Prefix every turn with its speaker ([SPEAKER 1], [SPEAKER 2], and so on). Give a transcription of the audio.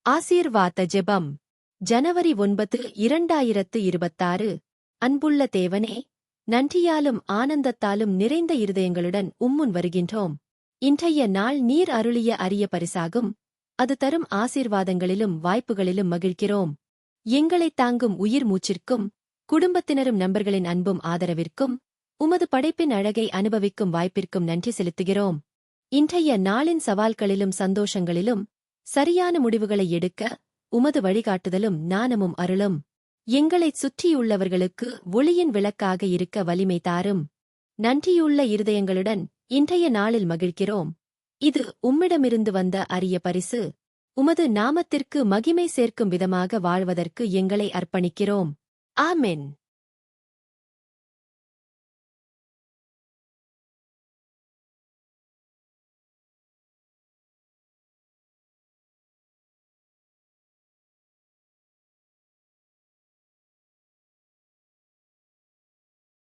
[SPEAKER 1] ஆசீர்வாத ஜெபம். ஜனவரி 9, 2026. அன்புள்ள தேவனே, நன்றியாலும் ஆனந்தத்தாலும் நிறைந்த இருதயங்களுடன் உம்முன் வருகின்றோம். இன்றைய நாள் நீர் அருளிய அரிய பரிசாகும். அது தரும் ஆசீர்வாதங்களிலும் வாய்ப்புகளிலும் மகிழ்கிறோம். எங்களைத் தாங்கும் உயிர் மூச்சிற்கும், குடும்பத்தினரும் நண்பர்களின் அன்பும் ஆதரவிற்கும், உமது படைப்பின் அழகை அனுபவிக்கும் வாய்ப்பிற்கும் நன்றி செலுத்துகிறோம். இன்றைய நாளின் சவால்களிலும் சந்தோஷங்களிலும் சரியான முடிவுகளை எடுக்க உமது வழிகாட்டுதலும் ஞானமும் அருளும். எங்களைச் சுற்றியுள்ளவர்களுக்கு ஒளியின் விளக்காக இருக்க வலிமை தாரும். நன்றியுள்ள இருதயங்களுடன் இன்றைய நாளில் மகிழ்கிறோம். இது உம்மிடமிருந்து வந்த அரிய பரிசு. உமது நாமத்திற்கு மகிமை சேர்க்கும் விதமாக வாழ்வதற்கு எங்களை அர்ப்பணிக்கிறோம். ஆமென்.